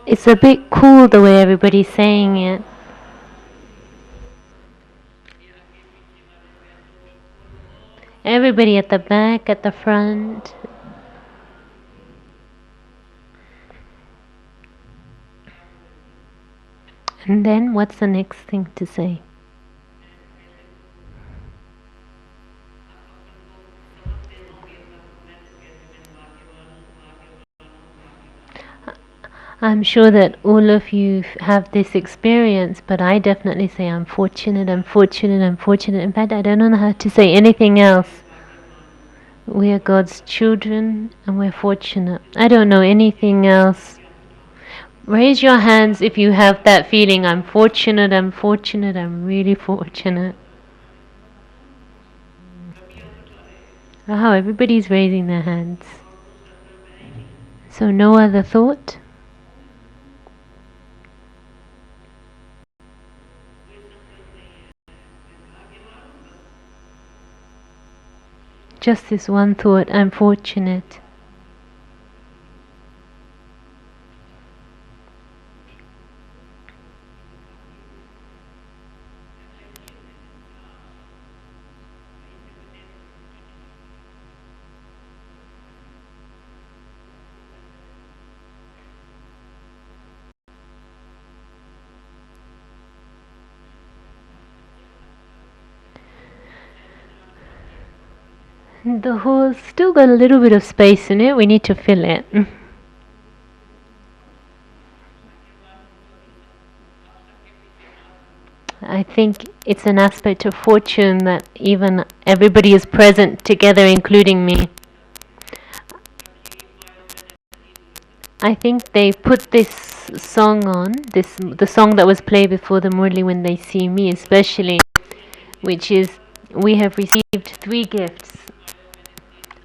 It's a bit cool the way everybody's saying it. Everybody at the back, at the front. And then what's the next thing to say? I'm sure that all of you have this experience, but I definitely say I'm fortunate, I'm fortunate, I'm fortunate. In fact, I don't know how to say anything else. We are God's children and we're fortunate. I don't know anything else. Raise your hands if you have that feeling. I'm fortunate, I'm fortunate, I'm really fortunate. Wow, everybody's raising their hands. So no other thought? Just this one thought, I'm fortunate. The hole's still got a little bit of space in it, we need to fill it. I think it's an aspect of fortune that even everybody is present together, including me. I think they put this song on, the song that was played before the Murli when they see me especially, which is, we have received 3 gifts.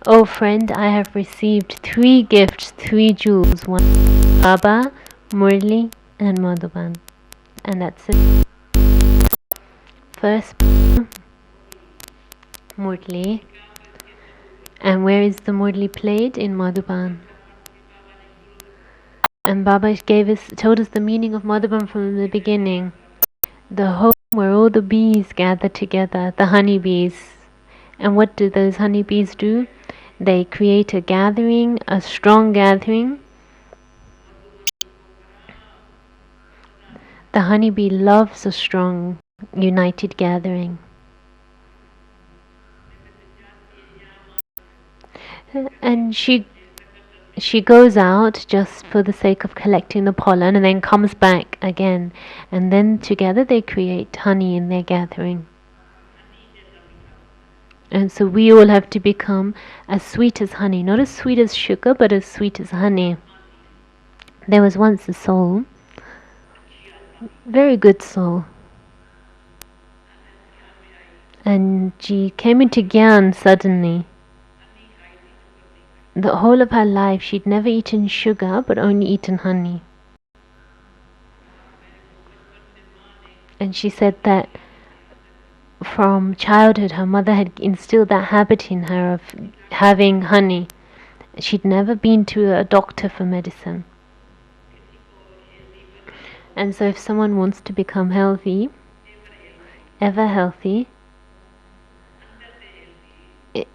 Oh friend, I have received 3 gifts, 3 jewels, one Baba, Murli and Madhuban. And that's it. First Murli. And where is the Murli played? In Madhuban. And Baba told us the meaning of Madhuban from the beginning. The home where all the bees gather together, the honeybees. And what do those honeybees do? They create a gathering, a strong gathering. The honeybee loves a strong, united gathering. And she goes out just for the sake of collecting the pollen and then comes back again. And then together they create honey in their gathering. And so we all have to become as sweet as honey. Not as sweet as sugar, but as sweet as honey. There was once a soul, very good soul. And she came into Gyan suddenly. The whole of her life she'd never eaten sugar, but only eaten honey. And she said that from childhood her mother had instilled that habit in her of having honey. She'd never been to a doctor for medicine. And so if someone wants to become healthy, ever healthy,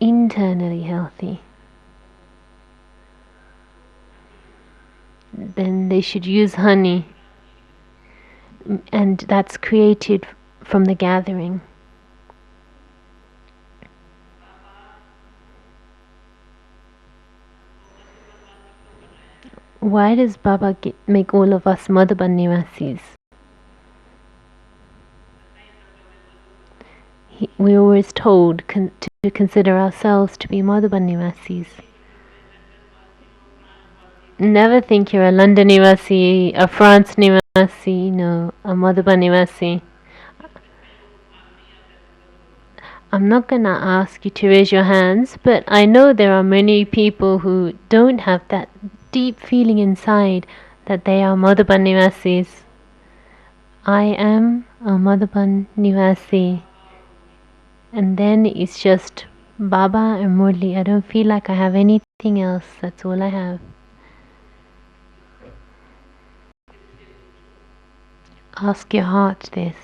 internally healthy, then they should use honey. And that's created from the gathering. Why does Baba make all of us Madhuban Nivasis? We're always told to consider ourselves to be Madhuban Nivasis. Never think you're a London Nivasi, a France Nivasi, no, a Madhuban Nivasi. I'm not gonna ask you to raise your hands, but I know there are many people who don't have that deep feeling inside that they are Madhuban Nivasis. I am a Madhuban Nivasi. And then it's just Baba and Murli. I don't feel like I have anything else. That's all I have. Ask your heart this.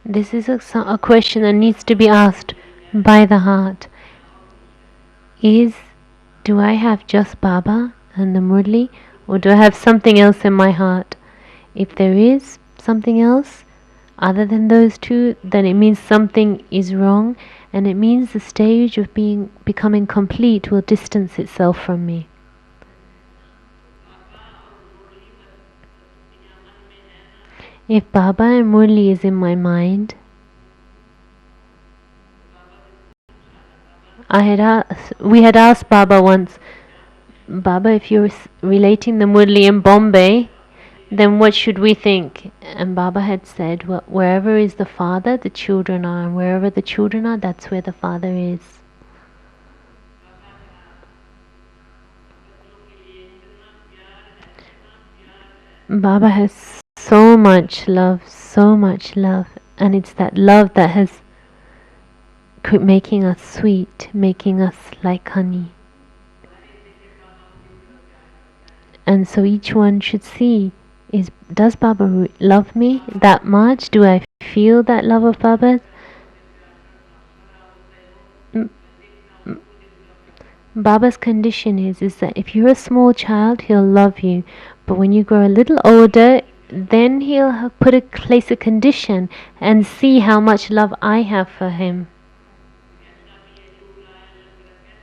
This is a question that needs to be asked by the heart. Do I have just Baba and the Murli, or do I have something else in my heart? If there is something else other than those two, then it means something is wrong, and it means the stage of becoming complete will distance itself from me. If Baba and Murli is in my mind, we had asked Baba once, Baba, if you're relating the Murli in Bombay, then what should we think? And Baba had said, well, wherever is the father, the children are, and wherever the children are, that's where the father is. Baba has so much love, and it's that love that has making us sweet, making us like honey. And so each one should see, does Baba love me that much? Do I feel that love of Baba? Baba's condition is that if you're a small child, he'll love you. But when you grow a little older, then he'll place a condition and see how much love I have for him.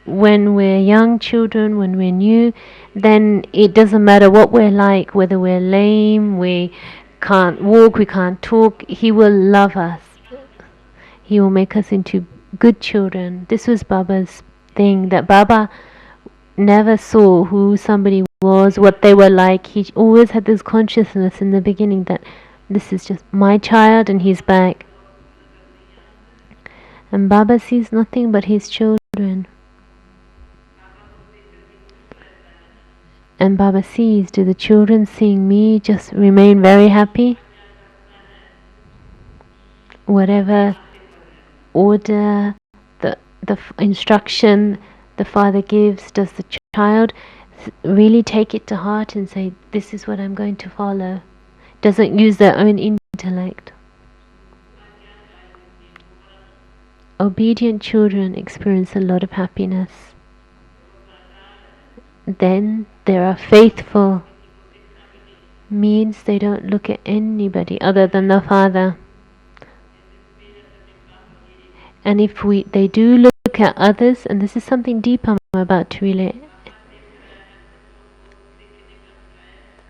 When we're young children, when we're new, then it doesn't matter what we're like, whether we're lame, we can't walk, we can't talk, he will love us. He will make us into good children. This was Baba's thing, that Baba never saw who somebody was, what they were like. He always had this consciousness in the beginning that this is just my child and he's back. And Baba sees nothing but his children. And Baba sees, do the children seeing me just remain very happy? Whatever order, the instruction the father gives, does the child really take it to heart and say, this is what I'm going to follow? Doesn't use their own intellect. Obedient children experience a lot of happiness. Then there are faithful, means they don't look at anybody other than the father. And if they do look at others, and this is something deep I'm about to relate,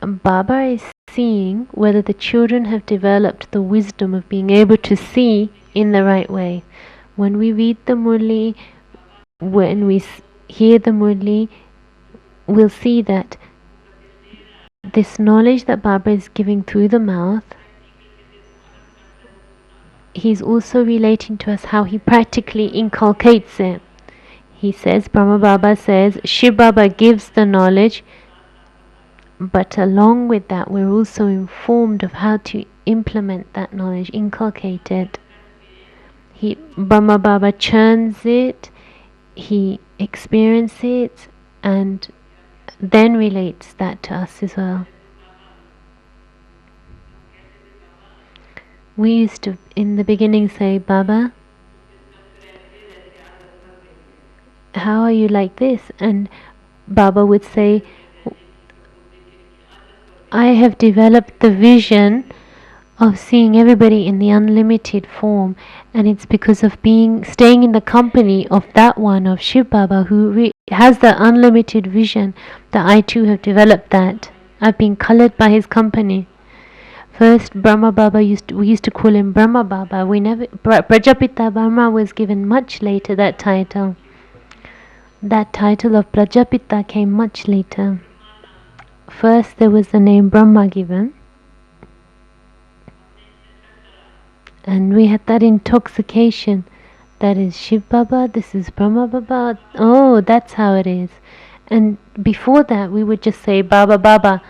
Baba is seeing whether the children have developed the wisdom of being able to see in the right way. When we read the Murli, when we hear the Murli, we'll see that this knowledge that Baba is giving through the mouth, he's also relating to us how he practically inculcates it. He says, Brahma Baba says, Shiv Baba gives the knowledge, but along with that we're also informed of how to implement that knowledge, inculcate it. Brahma Baba churns it, he experiences it, and then relates that to us as well. We used to in the beginning say, Baba, how are you like this? And Baba would say, I have developed the vision of seeing everybody in the unlimited form, and it's because of staying in the company of that one, of Shiv Baba, who has the unlimited vision, that I too have developed that. I've been colored by his company. First, Brahma Baba we used to call him Brahma Baba. Prajapita Brahma was given much later, that title. That title of Prajapita came much later. First there was the name Brahma given, and we had that intoxication. That is Shiv Baba, this is Brahma Baba. Oh, that's how it is. And before that we would just say Baba Baba.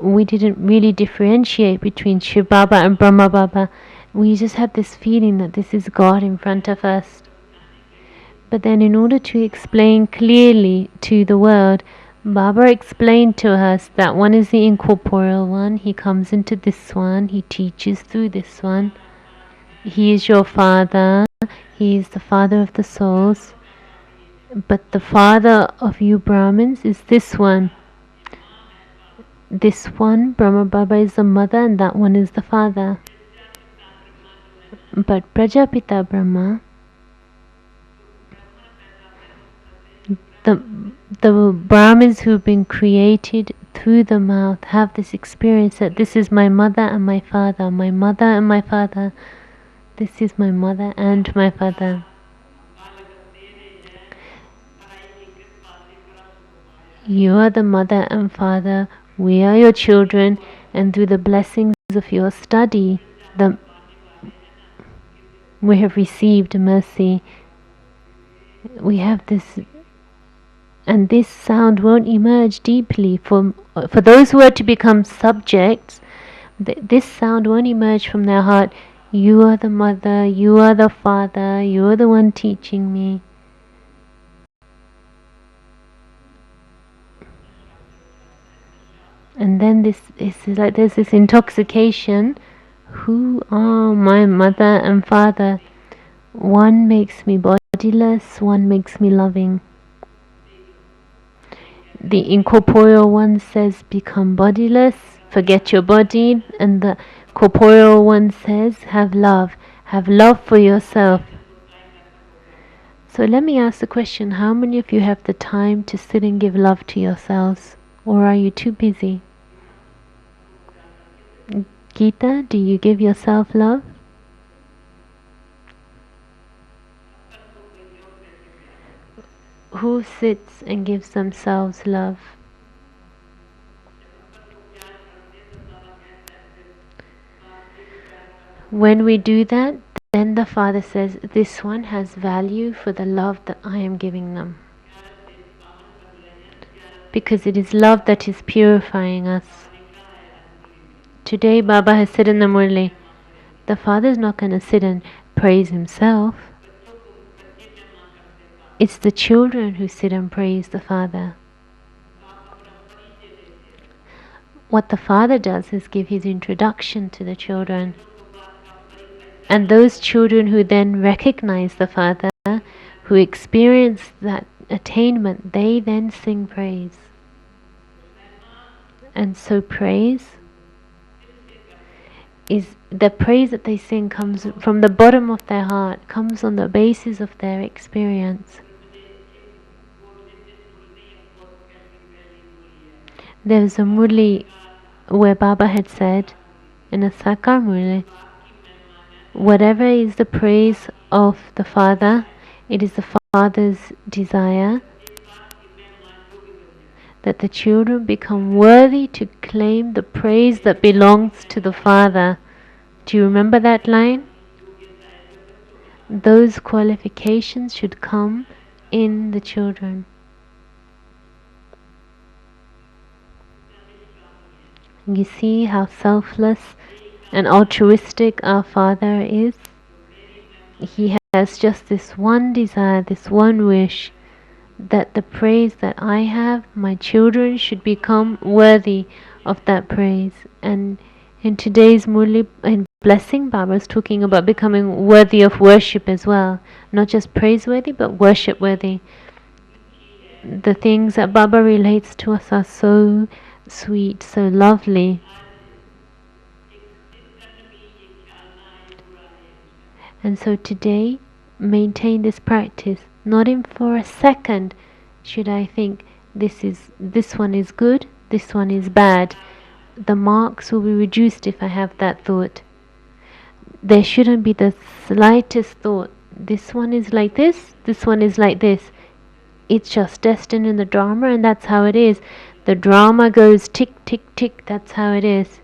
We didn't really differentiate between Shiv Baba and Brahma Baba. We just had this feeling that this is God in front of us. But then in order to explain clearly to the world Baba explained to us that one is the incorporeal one. He comes into this one. He teaches through this one. He is your father. He is the father of the souls. But the father of you Brahmins is this one. This one, Brahma Baba, is the mother, and that one is the father. But Prajapita Brahma, the Brahmins who've been created through the mouth have this experience that this is my mother and my father, my mother and my father. This is my mother and my father. You are the mother and father, we are your children, and through the blessings of your study, we have received mercy. We have this, and this sound won't emerge deeply. For those who are to become subjects, this sound won't emerge from their heart. You are the mother, you are the father, you are the one teaching me. And then this is like there's this intoxication. Who are my mother and father? One makes me bodiless, one makes me loving. The incorporeal one says become bodiless, forget your body, and the corporeal one says have love for yourself. So let me ask the question, how many of you have the time to sit and give love to yourselves? Or are you too busy? Gita, do you give yourself love? Who sits and gives themselves love? When we do that, then the Father says, this one has value for the love that I am giving them. Because it is love that is purifying us. Today Baba has said in the Murli, the Father is not going to sit and praise himself. It's the children who sit and praise the Father. What the Father does is give his introduction to the children. And those children who then recognize the Father, who experience that attainment, they then sing praise. And so praise is the praise that they sing comes from the bottom of their heart, comes on the basis of their experience. There's a Murli where Baba had said in a Sakar Murli, whatever is the praise of the Father, it is the Father's desire that the children become worthy to claim the praise that belongs to the Father. Do you remember that line? Those qualifications should come in the children. You see how selfless and altruistic our Father is? He has just this one desire, this one wish, that the praise that I have, my children should become worthy of that praise. And in today's Murli and blessing, Baba is talking about becoming worthy of worship as well. Not just praiseworthy, but worship worthy. The things that Baba relates to us are so sweet, so lovely. And so today, maintain this practice. Not in for a second should I think this one is good, this one is bad. The marks will be reduced if I have that thought. There shouldn't be the slightest thought, this one is like this one is like this. It's just destined in the drama, and that's how it is. The drama goes tick, tick, tick, that's how it is.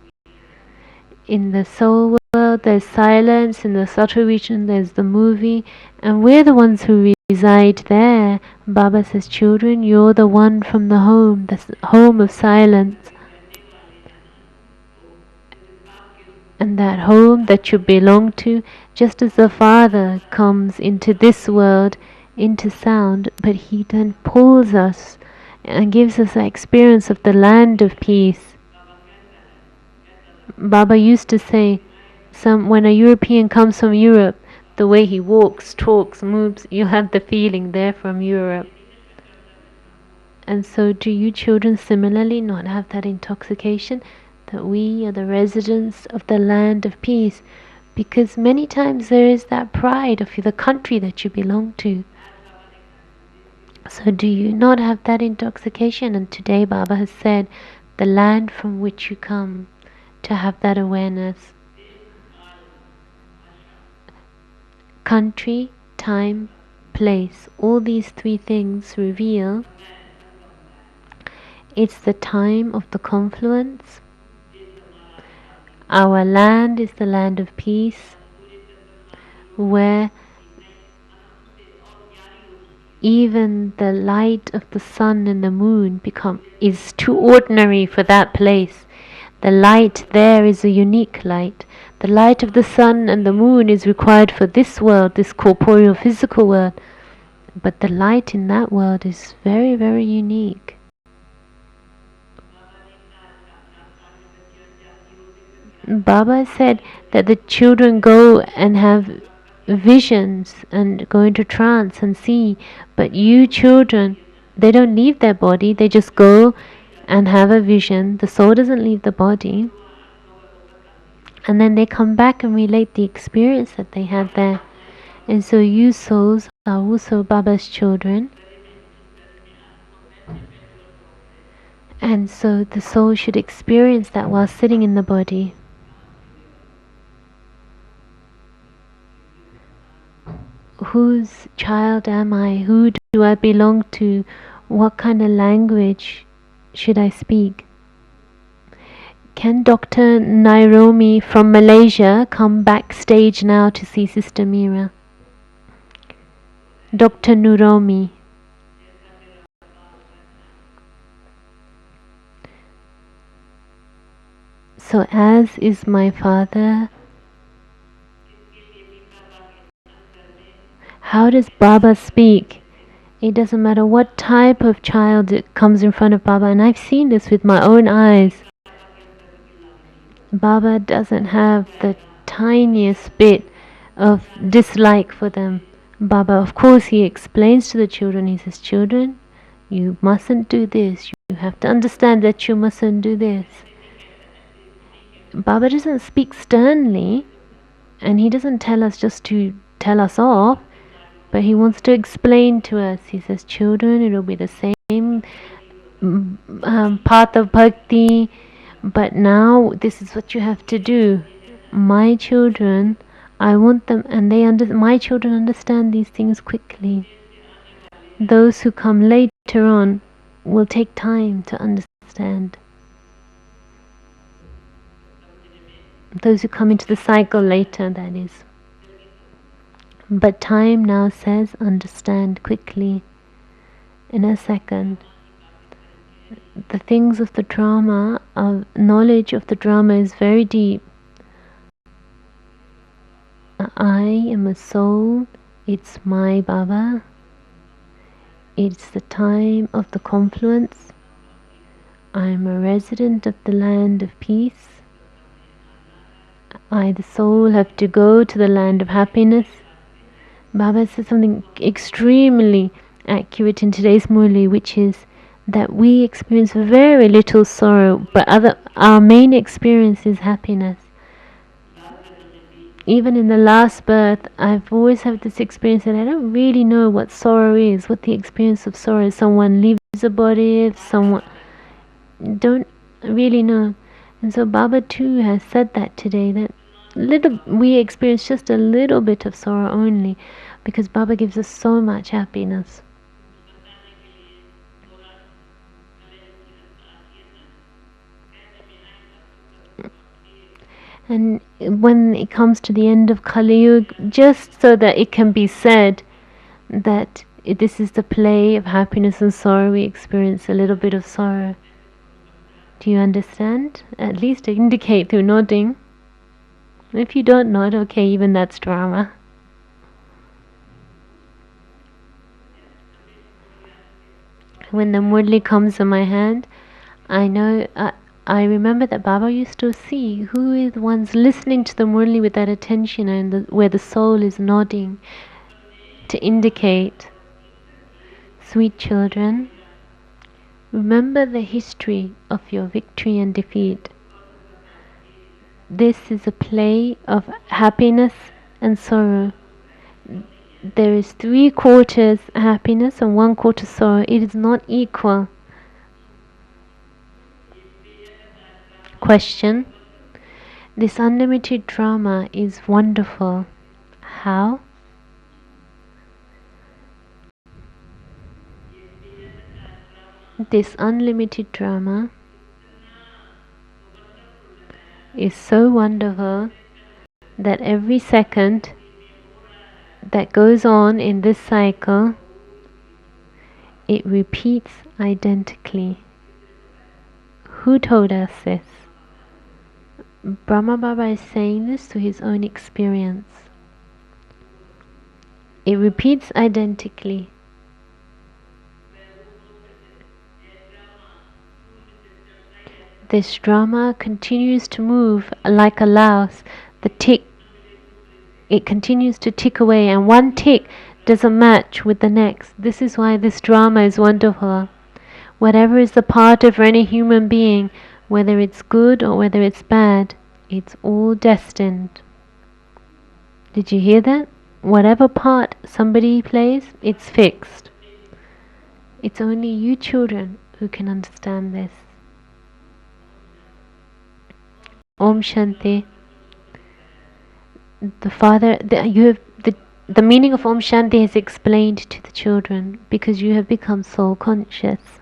In the soul world, there's silence. In the subtle region, there's the movie. And we're the ones who reside there. Baba says, children, you're the one from the home of silence. And that home that you belong to, just as the Father comes into this world, into sound, but he then pulls us and gives us an experience of the land of peace. Baba used to say, when a European comes from Europe, the way he walks, talks, moves, you have the feeling they're from Europe. And so do you children similarly not have that intoxication that we are the residents of the land of peace? Because many times there is that pride of the country that you belong to. So do you not have that intoxication? And today Baba has said, the land from which you come, to have that awareness. Country, time, place, all these three things reveal it's the time of the confluence. Our land is the land of peace, where even the light of the sun and the moon is too ordinary for that place. The light there is a unique light. The light of the sun and the moon is required for this world, this corporeal physical world. But the light in that world is very, very unique. Baba said that the children go and have visions and go into trance and see, but you children, they don't leave their body, they just go and have a vision. The soul doesn't leave the body, and then they come back and relate the experience that they had there. And so you souls are also Baba's children, and so the soul should experience that while sitting in the body. Whose child am I? Who do I belong to? What kind of language should I speak? Can Dr. Nairomi from Malaysia come backstage now to see Sister Mira? Dr. Nuromi. So as is my father, how does Baba speak? It doesn't matter what type of child it comes in front of Baba, and I've seen this with my own eyes. Baba doesn't have the tiniest bit of dislike for them. Baba, of course, he explains to the children, he says, children, you mustn't do this. You have to understand that you mustn't do this. Baba doesn't speak sternly, and he doesn't tell us just to tell us off, but he wants to explain to us. He says, children, it will be the same path of bhakti, but now this is what you have to do. My children, I want them, and my children understand these things quickly. Those who come later on will take time to understand. Those who come into the cycle later, that is. But time now says, understand quickly, in a second. The things of the drama, knowledge of the drama is very deep. I am a soul, it's my Baba. It's the time of the confluence. I am a resident of the land of peace. I, the soul, have to go to the land of happiness. Baba says something extremely accurate in today's Murli, which is that we experience very little sorrow, but our main experience is happiness. Even in the last birth, I've always had this experience that I don't really know what sorrow is, what the experience of sorrow is. Someone leaves a body, someone don't really know. And so Baba too has said that today, that we experience just a little bit of sorrow only, because Baba gives us so much happiness. And when it comes to the end of Kali Yuga, just so that it can be said that this is the play of happiness and sorrow, we experience a little bit of sorrow. Do you understand? At least indicate through nodding. If you don't nod, okay, even that's drama. When the Murli comes in my hand, I know, I remember that Baba used to see who is the ones listening to the Murli with that attention, and where the soul is nodding to indicate, sweet children, remember the history of your victory and defeat. This is a play of happiness and sorrow. There is 3/4 happiness and 1/4 sorrow. It is not equal. Question. This unlimited drama is wonderful. How? This unlimited drama is so wonderful that every second that goes on in this cycle, it repeats identically. Who told us this? Brahma Baba is saying this to his own experience. It repeats identically. This drama continues to move like a louse. The tick, it continues to tick away, and one tick doesn't match with the next. This is why this drama is wonderful. Whatever is the part of any human being, whether it's good or whether it's bad, it's all destined. Did you hear that? Whatever part somebody plays, it's fixed. It's only you children who can understand this. Om Shanti. The meaning of Om Shanti is explained to the children because you have become soul conscious.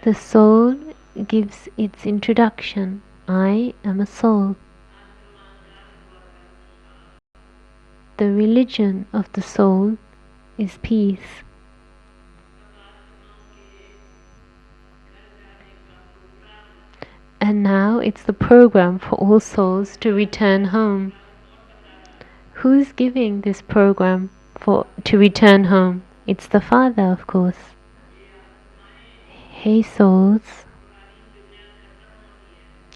The soul gives its introduction. I am a soul. The religion of the soul is peace. And now it's the program for all souls to return home. Who's giving this program to return home? It's the Father, of course. Hey souls,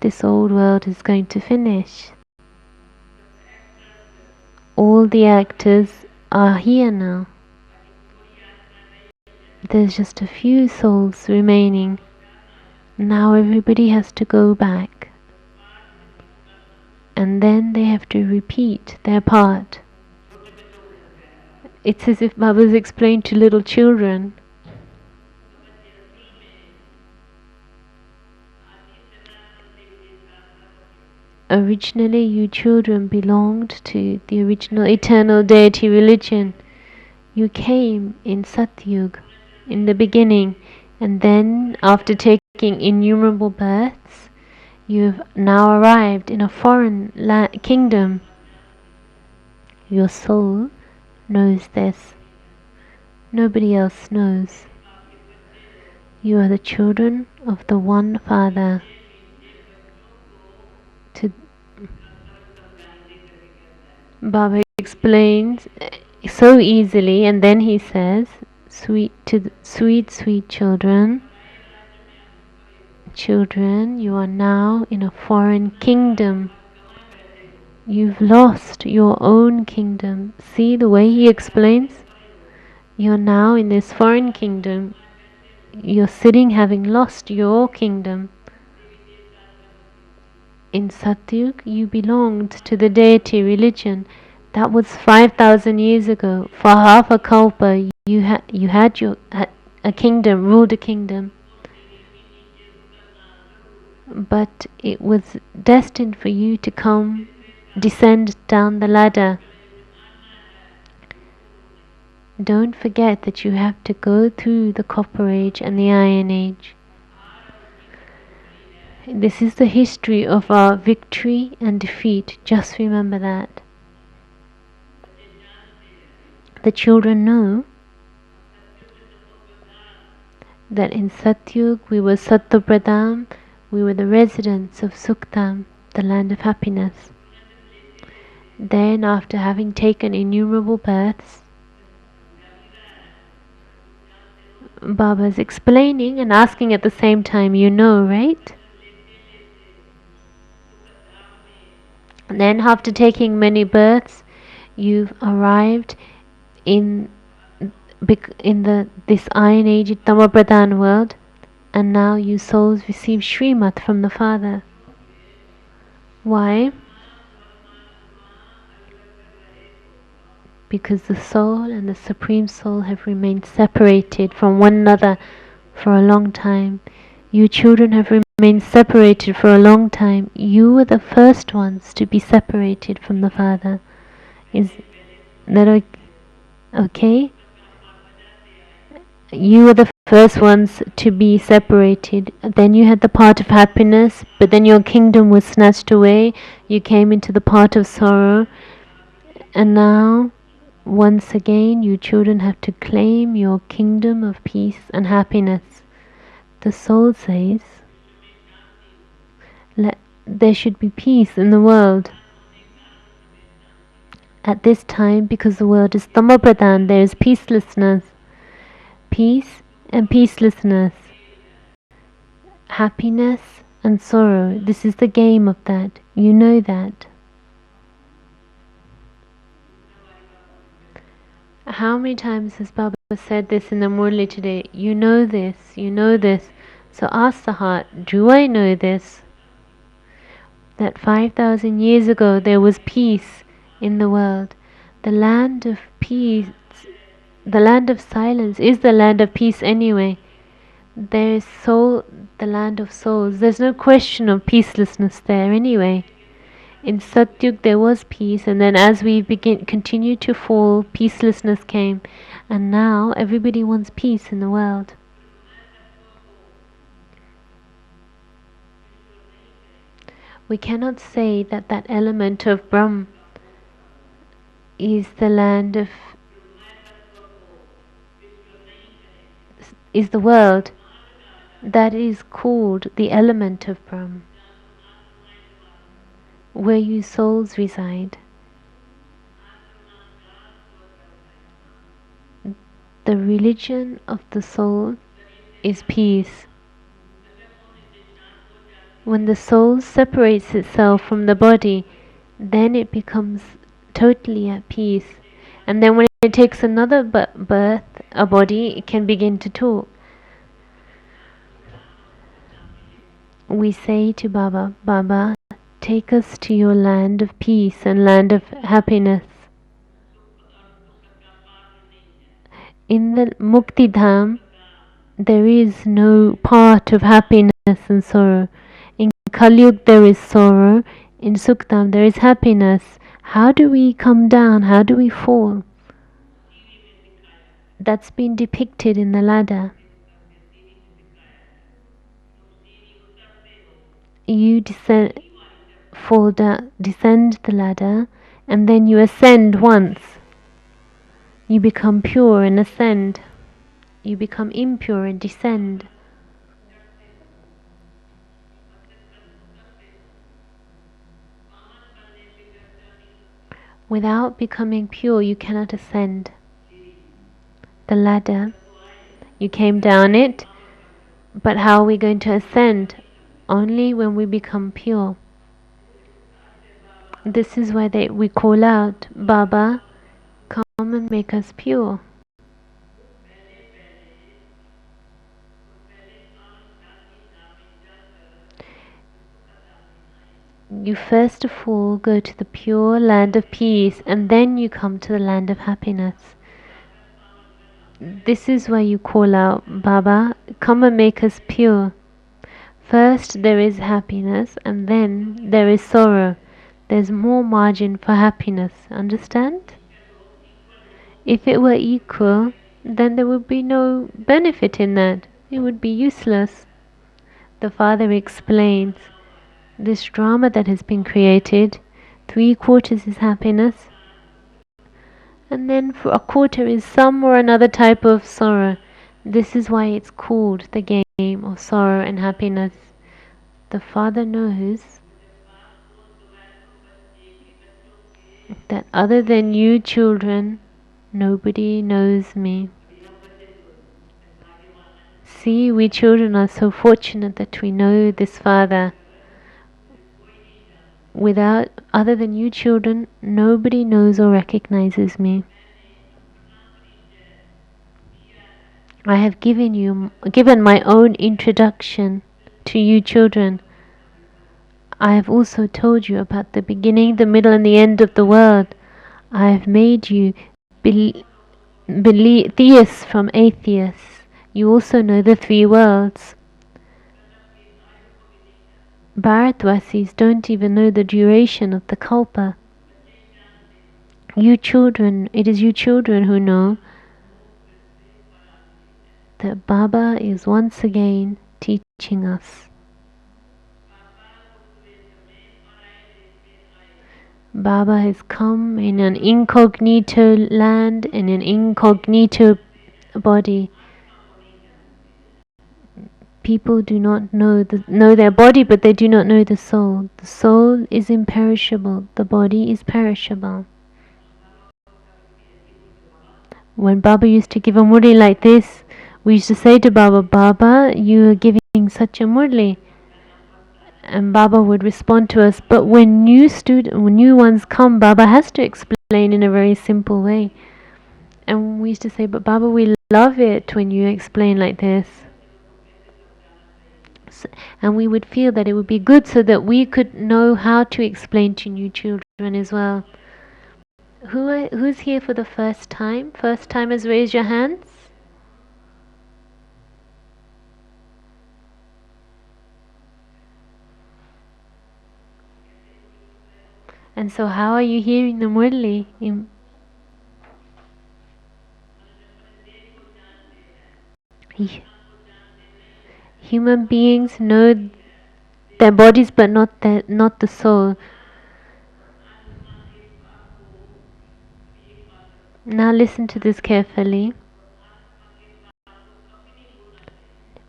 this old world is going to finish. All the actors are here now. There's just a few souls remaining. Now everybody has to go back. And then they have to repeat their part. It's as if Baba's explained to little children. Originally you children belonged to the original eternal deity religion. You came in Satyug, in the beginning, and then after taking innumerable births, you've now arrived in a foreign kingdom. Your soul knows this. Nobody else knows. You are the children of the one Father. Baba explains so easily, and then he says, sweet children, you are now in a foreign kingdom. You've lost your own kingdom. See the way he explains? You're now in this foreign kingdom. You're sitting having lost your kingdom. In Satyug, you belonged to the deity religion. That was 5,000 years ago. For half a kalpa, you had a kingdom, ruled a kingdom. But it was destined for you to descend down the ladder. Don't forget that you have to go through the Copper Age and the Iron Age. This is the history of our victory and defeat. Just remember that. The children know that in Satyug we were Sattva-pradhan, we were the residents of Suktam, the land of happiness. Then, after having taken innumerable births, Baba's explaining and asking at the same time, you know, right? And then after taking many births, you've arrived in this Iron Age Tamapradhan world, and now you souls receive Srimat from the Father. Why? Because the soul and the Supreme Soul have remained separated from one another for a long time. You children have remained separated for a long time. You were the first ones to be separated from the Father. Is that okay? You were the first ones to be separated. Then you had the part of happiness, but then your kingdom was snatched away. You came into the part of sorrow. And now, once again, you children have to claim your kingdom of peace and happiness. The soul says, there should be peace in the world. At this time, because the world is Tamapradhan, there is peacelessness. Peace and peacelessness. Happiness and sorrow. This is the game of that. You know that. How many times has Baba said this in the Murli today? You know this, you know this. So ask the heart, do I know this? That 5,000 years ago there was peace in the world. The land of peace, the land of silence is the land of peace anyway. There is soul, the land of souls. There's no question of peacelessness there anyway. In Satyug there was peace, and then as we continue to fall, peacelessness came, and now everybody wants peace in the world. We cannot say that that element of Brahm is the land of is the world. That is called the element of Brahm, where you souls reside. The religion of the soul is peace. When the soul separates itself from the body, then it becomes totally at peace. And then when it takes another birth, a body, it can begin to talk. We say to Baba, Baba, take us to your land of peace and land of happiness. In the Mukti Dham, there is no part of happiness and sorrow. In Kalyug there is sorrow, in Sukhdam there is happiness. How do we come down? How do we fall? That's been depicted in the ladder. You descend the ladder, and then you ascend once. You become pure and ascend. You become impure and descend. Without becoming pure, you cannot ascend the ladder. You came down it, but how are we going to ascend? Only when we become pure. This is why we call out, Baba, come and make us pure. You first of all go to the pure land of peace, and then you come to the land of happiness. This is why you call out, Baba, come and make us pure. First there is happiness, and then there is sorrow. There's more margin for happiness, understand? If it were equal, then there would be no benefit in that. It would be useless. The Father explains, this drama that has been created, 3/4 is happiness, and then for a quarter is some or another type of sorrow. This is why it's called the game of sorrow and happiness. The Father knows that other than you children, nobody knows me. See, we children are so fortunate that we know this Father. Without, other than you children, nobody knows or recognizes me. I have given my own introduction to you children. I have also told you about the beginning, the middle, and the end of the world. I have made you theists from atheists. You also know the three worlds. Bharatvasis don't even know the duration of the kalpa. You children, it is you children who know that Baba is once again teaching us. Baba has come in an incognito land, in an incognito body. People do not know their body, but they do not know the soul. The soul is imperishable, the body is perishable. When Baba used to give a murli like this, we used to say to Baba, Baba, you are giving such a murli. And Baba would respond to us, but when new ones come, Baba has to explain in a very simple way. And we used to say, but Baba, we love it when you explain like this. And we would feel that it would be good so that we could know how to explain to new children as well. Who's here for the first time? First timers, raise your hands. And so how are you hearing the Murli? Human beings know their bodies but not the soul. Now listen to this carefully.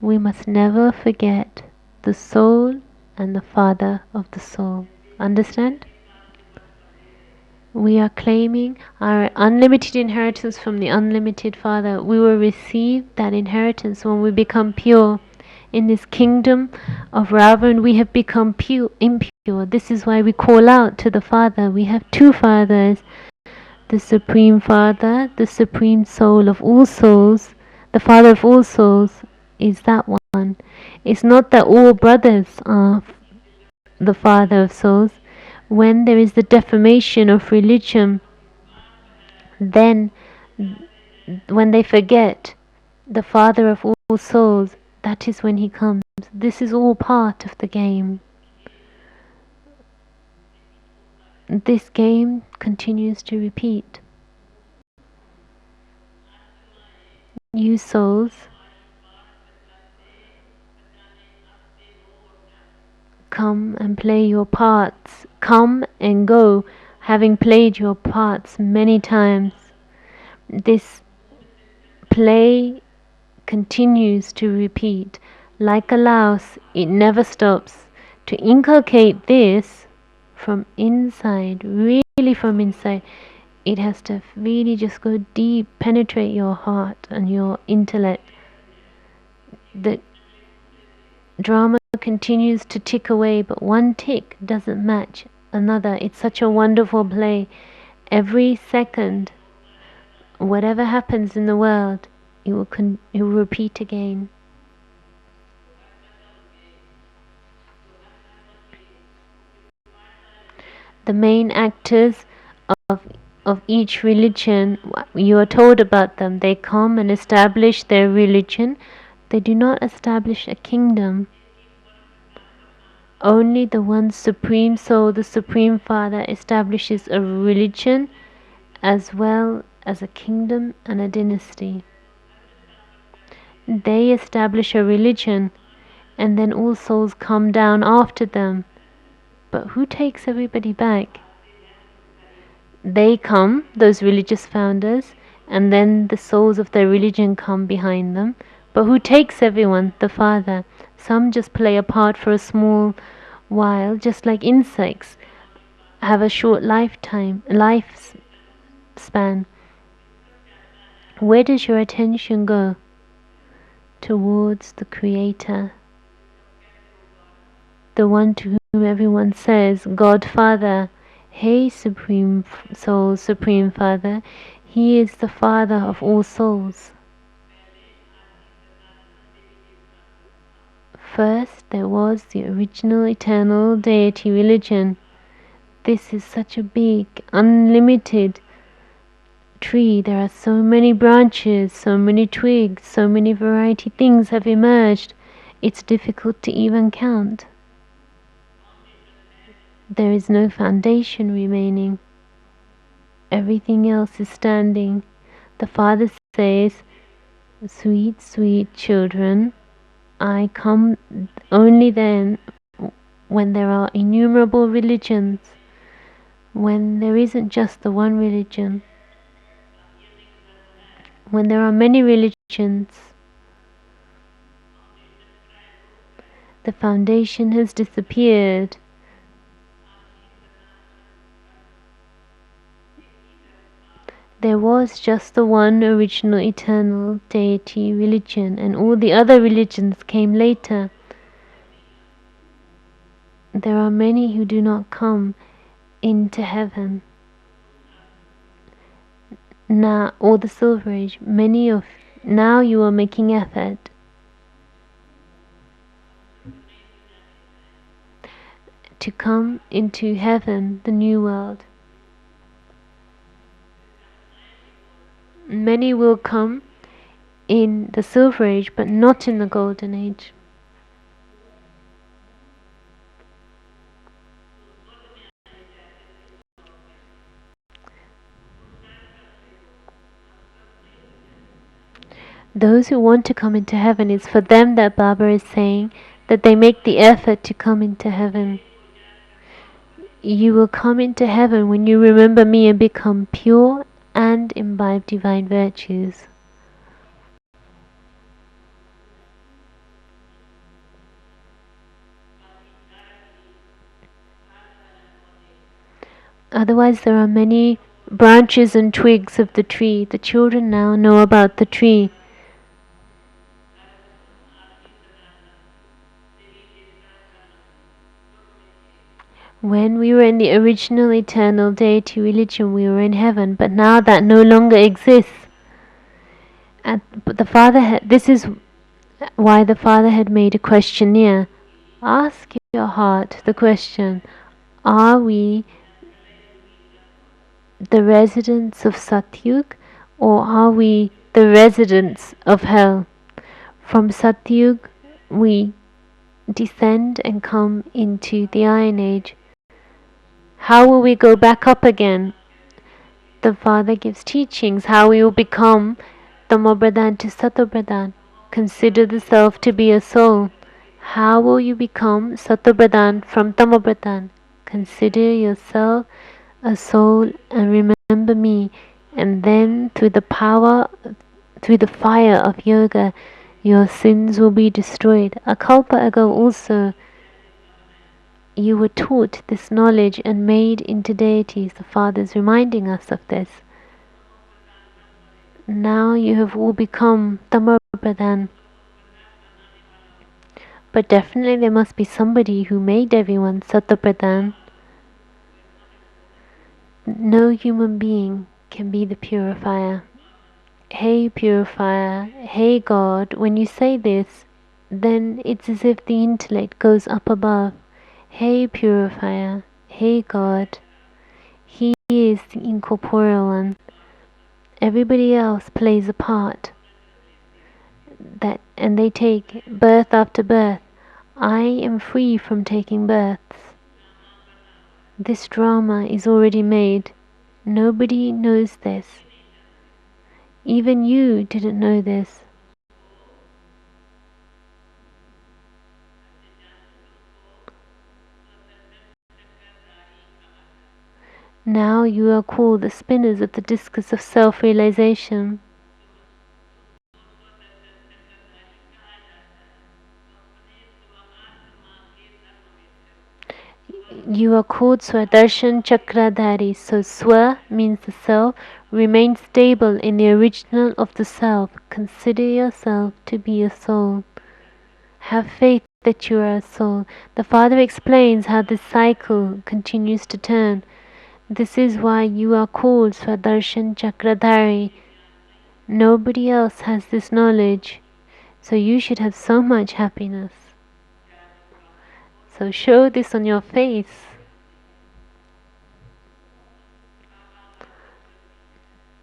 We must never forget the soul and the Father of the soul. Understand? We are claiming our unlimited inheritance from the unlimited Father. We will receive that inheritance when we become pure. In this kingdom of Ravan, we have become impure. This is why we call out to the Father. We have two Fathers. The Supreme Father, the Supreme Soul of all souls, the Father of all souls is that one. It's not that all brothers are the Father of souls. When there is the defamation of religion, then when they forget the Father of all souls, that is when he comes. This is all part of the game. This game continues to repeat. You souls, come and play your parts. Come and go, having played your parts many times. This play continues to repeat. Like a louse, it never stops. To inculcate this from inside, really from inside, it has to really just go deep, penetrate your heart and your intellect. The drama continues to tick away, but one tick doesn't match another. It's such a wonderful play. Every second, whatever happens in the world, it will repeat again. The main actors of each religion, you are told about them. They come and establish their religion. They do not establish a kingdom. Only the one Supreme Soul, the Supreme Father, establishes a religion as well as a kingdom and a dynasty. They establish a religion and then all souls come down after them. But who takes everybody back? They come, those religious founders, and then the souls of their religion come behind them. But who takes everyone? The Father. Some just play a part for a small while, just like insects have a short lifespan. Where does your attention go? towards the Creator, the one to whom everyone says, God Father. Hey Supreme Soul, Supreme Father, He is the Father of all souls. First, there was the original eternal deity religion. This is such a big, unlimited tree. There are so many branches, so many twigs, so many variety things have emerged. It's difficult to even count. There is no foundation remaining. Everything else is standing. The Father says, sweet, sweet children, I come only then when there are innumerable religions, when there isn't just the one religion, when there are many religions. The foundation has disappeared. There was just the one original eternal deity religion, and all the other religions came later. There are many who do not come into heaven. Now, or the Silver Age, now you are making effort to come into heaven, the new world. Many will come in the Silver Age, but not in the Golden Age. Those who want to come into heaven, it's for them that Baba is saying that they make the effort to come into heaven. You will come into heaven when you remember me and become pure and imbibe divine virtues. Otherwise, there are many branches and twigs of the tree. The children now know about the tree. When we were in the original eternal deity religion, we were in heaven, but now that no longer exists. But the Father this is why the Father had made a questionnaire. Ask your heart the question, are we the residents of Satyug, or are we the residents of hell? From Satyug we descend and come into the Iron Age. How will we go back up again? The Father gives teachings how we will become Tamobradhan to Satobradhan. Consider the self to be a soul. How will you become Satobradhan from Tamobradhan? Consider yourself a soul and remember me, and then through the fire of yoga, your sins will be destroyed. A kalpa ago also, you were taught this knowledge and made into deities. The Father is reminding us of this. Now you have all become Tamopradhan. But definitely there must be somebody who made everyone Satopradhan. No human being can be the purifier. Hey purifier, hey God, when you say this, then it's as if the intellect goes up above. Hey purifier, hey God, He is the incorporeal one. Everybody else plays a part. And they take birth after birth. I am free from taking births. This drama is already made. Nobody knows this. Even you didn't know this. Now you are called the spinners of the discus of self-realization. You are called Swadarshan Chakradhari. So Swa means the self. Remain stable in the original of the self. Consider yourself to be a soul. Have faith that you are a soul. The Father explains how this cycle continues to turn. This is why you are called Swadarshan Chakradhari. Nobody else has this knowledge, so you should have so much happiness. So show this on your face.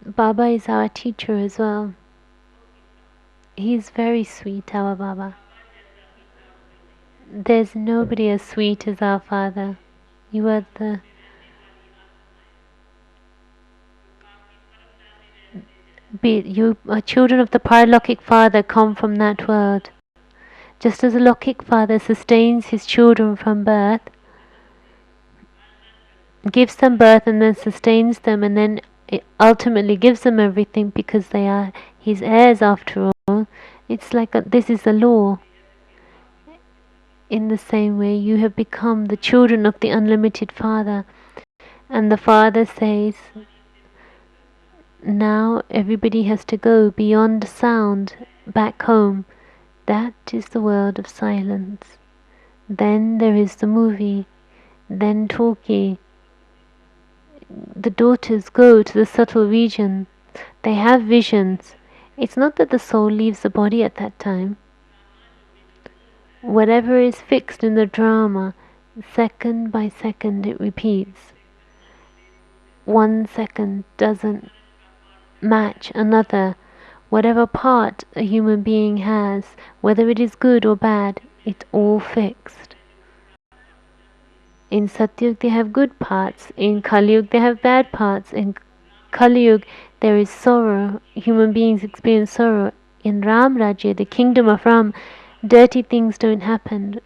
Baba is our teacher as well. He is very sweet, our Baba. There's nobody as sweet as our Father. You are you are children of the Paralokhic Father, come from that world. Just as a Lokhic Father sustains his children from birth, gives them birth and then sustains them, and then it ultimately gives them everything because they are his heirs after all. It's like this is the law. In the same way, you have become the children of the unlimited Father, and the Father says, now everybody has to go beyond sound, back home. That is the world of silence. Then there is the movie, then talkie. The daughters go to the subtle region. They have visions. It's not that the soul leaves the body at that time. Whatever is fixed in the drama, second by second it repeats. 1 second doesn't match another. Whatever part a human being has, whether it is good or bad, it's all fixed. In Satyug they have good parts, in Kaliyug they have bad parts, in Kaliyug there is sorrow, human beings experience sorrow. In Ram Rajya, the kingdom of Ram, dirty things don't happen.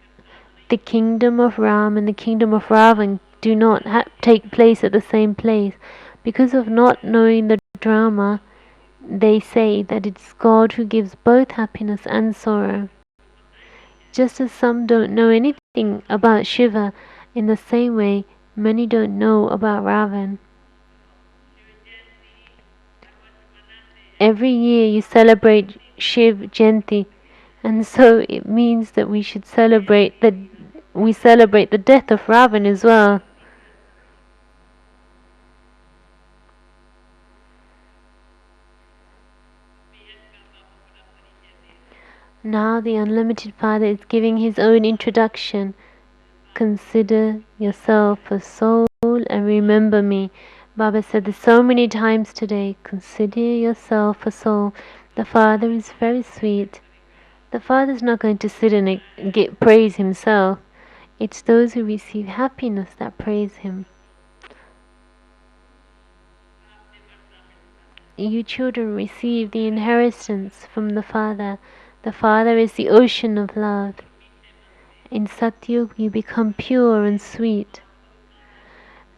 The kingdom of Ram and the kingdom of Ravan do not take place at the same place. Because of not knowing the drama, they say that it's God who gives both happiness and sorrow. Just as some don't know anything about Shiva, in the same way, many don't know about Ravan. Every year you celebrate Shiv Jayanti, and so it means that we should celebrate the death of Ravan as well. Now the Unlimited Father is giving his own introduction. Consider yourself a soul and remember me. Baba said this so many times today. Consider yourself a soul. The Father is very sweet. The Father is not going to sit and get praise himself. It's those who receive happiness that praise him. You children receive the inheritance from the Father. The Father is the ocean of love. In Satyug you become pure and sweet.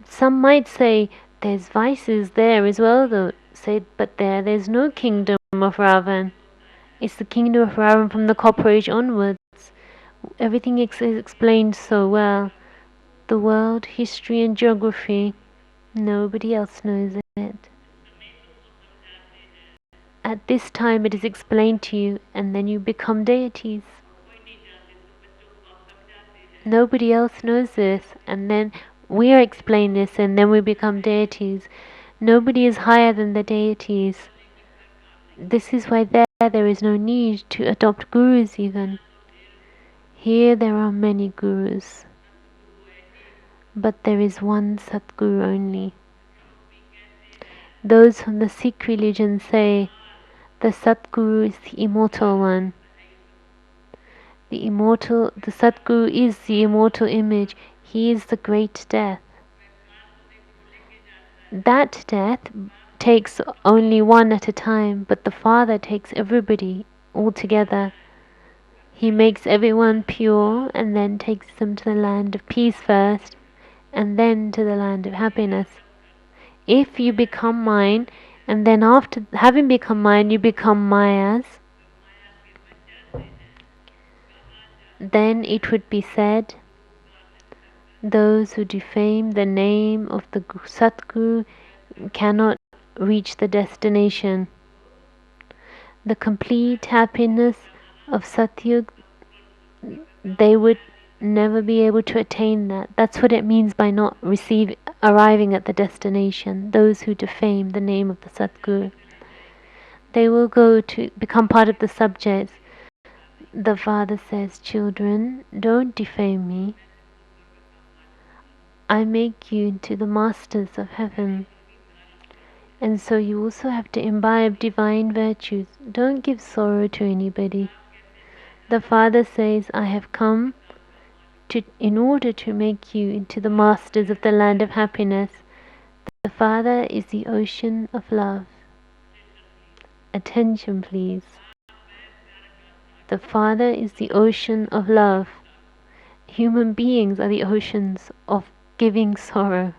Some might say there's vices there as well though. Say, but there's no kingdom of Ravan. It's the kingdom of Ravan from the Copper Age onwards. Everything is explained so well. The world, history and geography, nobody else knows it. At this time it is explained to you and then you become deities. Nobody else knows this and then we are explained this and then we become deities. Nobody is higher than the deities. This is why there is no need to adopt gurus even. Here there are many gurus, but there is one Satguru only. Those from the Sikh religion say the Satguru is the immortal one. The Satguru is the immortal image. He is the great death. That death takes only one at a time, but the Father takes everybody all together. He makes everyone pure and then takes them to the land of peace first and then to the land of happiness. If you become mine and then after having become mine you become Maya's, then it would be said Those who defame the name of the Satguru cannot reach the destination. The complete happiness of Satyug, they would never be able to attain that. That's what it means by not arriving at the destination. Those who defame the name of the Satguru, they will go to become part of the subjects. The father says, children, don't defame me. I make you into the masters of heaven. And so you also have to imbibe divine virtues. Don't give sorrow to anybody. The father says, I have come in order to make you into the masters of the land of happiness. The father is the ocean of love. Attention, please. The father is the ocean of love. Human beings are the oceans of giving sorrow.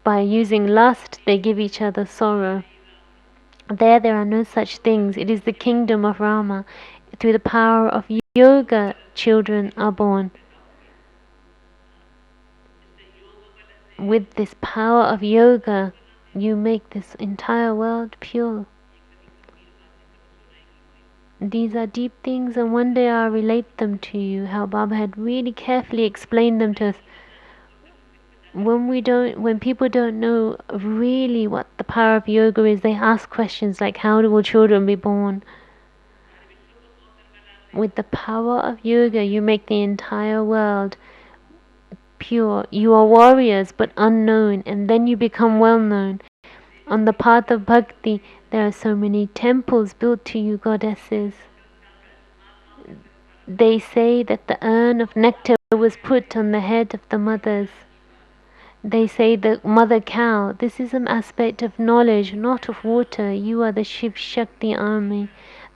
By using lust, they give each other sorrow. There are no such things. It is the kingdom of Rama. Through the power of yoga, children are born. With this power of yoga, you make this entire world pure. These are deep things, and one day I'll relate them to you, how Baba had really carefully explained them to us. When people don't know really what the power of yoga is, they ask questions like, how will children be born? With the power of yoga, you make the entire world pure. You are warriors but unknown, and then you become well known. On the path of bhakti, there are so many temples built to you, goddesses. They say that the urn of nectar was put on the head of the mothers. They say the mother cow. This is an aspect of knowledge, not of water. You are the Shiv Shakti army.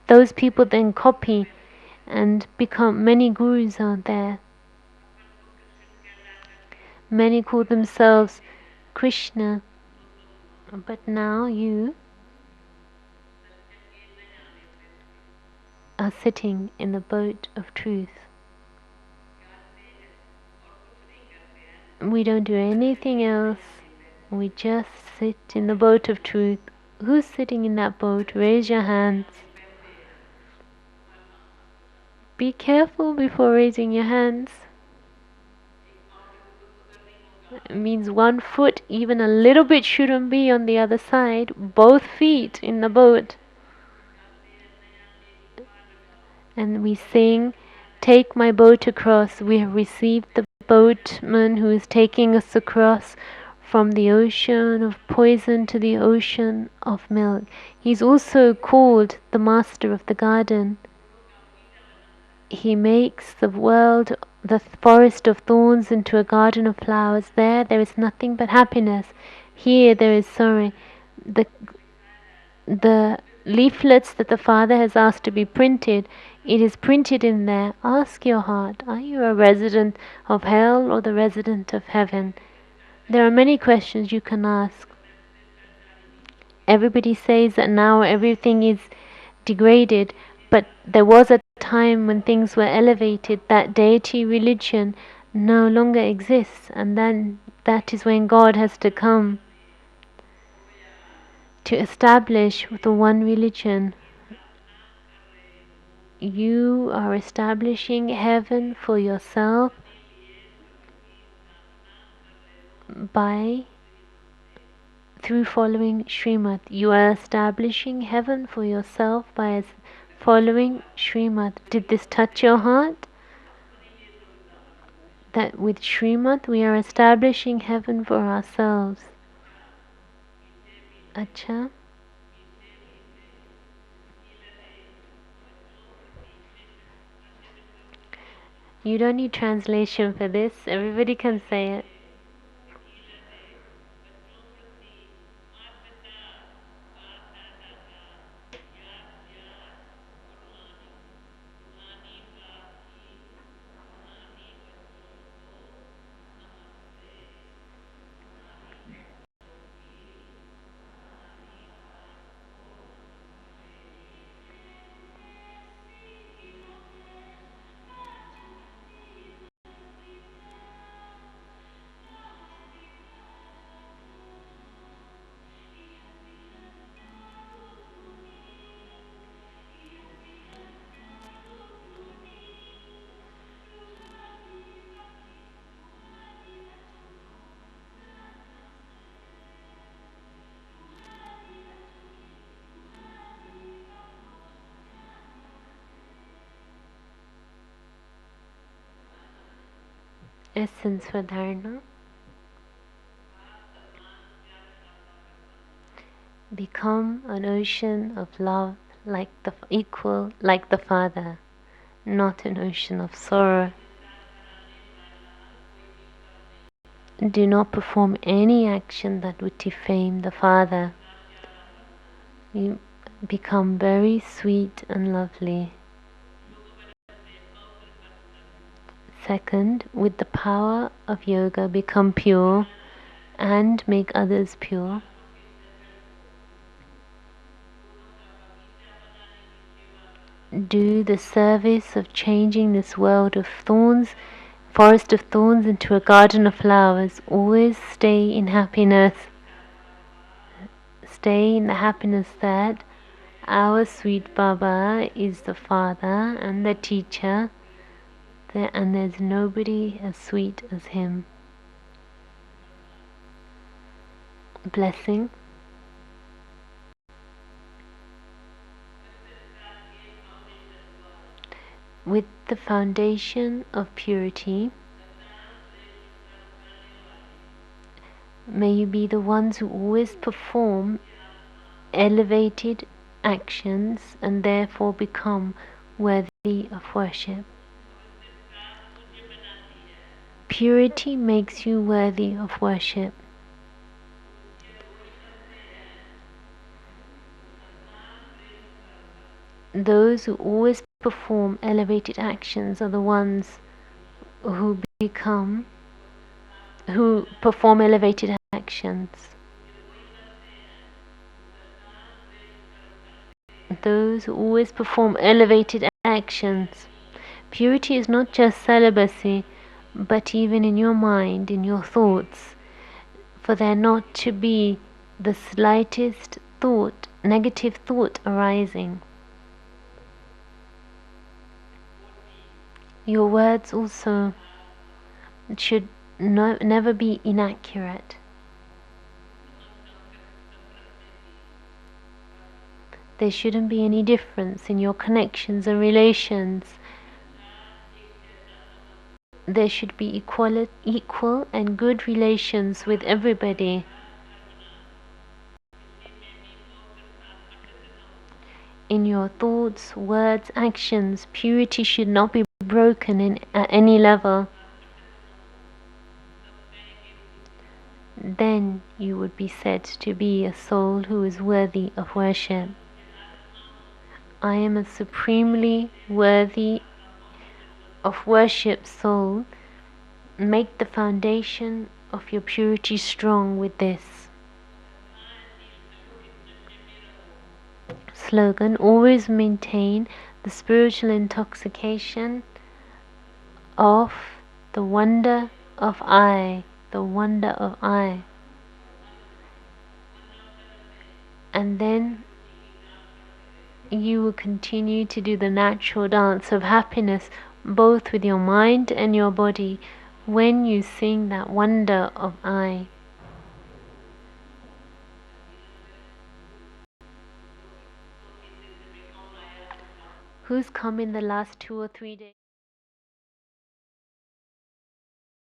Those people then copy and become, many gurus are there. Many call themselves Krishna. But now you are sitting in the boat of truth. We don't do anything else. We just sit in the boat of truth. Who's sitting in that boat? Raise your hands. Be careful before raising your hands. It means 1 foot, even a little bit, shouldn't be on the other side. Both feet in the boat. And we sing, take my boat across. We have received the boatman who is taking us across from the ocean of poison to the ocean of milk. He's also called the master of the garden. He makes the world, the forest of thorns, into a garden of flowers. There is nothing but happiness. Here there is sorrow. The leaflets that the Father has asked to be printed, it is printed in there. Ask your heart, are you a resident of hell or the resident of heaven? There are many questions you can ask. Everybody says that now everything is degraded, but there was a time when things were elevated. That deity religion no longer exists, and then that is when God has to come to establish the one religion. You are establishing heaven for yourself through following Srimad. You are establishing heaven for yourself by following Srimad. Did this touch your heart? That with Srimad we are establishing heaven for ourselves. Acha? You don't need translation for this. Everybody can say it. essence for dharana. Become an ocean of love like the equal like the Father, not an ocean of sorrow. Do not perform any action that would defame the Father. You become very sweet and lovely. Second, with the power of yoga, become pure and make others pure. Do the service of changing this world of thorns, forest of thorns, into a garden of flowers. Always stay in happiness. Stay in the happiness that our sweet Baba is the Father and the teacher, and there's nobody as sweet as him. Blessing. With the foundation of purity, may you be the ones who always perform elevated actions and therefore become worthy of worship. Purity makes you worthy of worship. Those who always perform elevated actions are the ones who perform elevated actions. Those who always perform elevated actions. Purity is not just celibacy, but even in your mind, in your thoughts, for there not to be the slightest thought, negative thought arising. Your words also should never be inaccurate. There shouldn't be any difference in your connections and relations. There should be equal and good relations with everybody. In your thoughts, words, actions, purity should not be broken at any level. Then you would be said to be a soul who is worthy of worship. I am a supremely worthy of worship soul. Make the foundation of your purity strong with this. Slogan: always maintain the spiritual intoxication of the wonder of I, the wonder of I. And then you will continue to do the natural dance of happiness both with your mind and your body when you sing that wonder of I. Who's come in the last 2 or 3 days?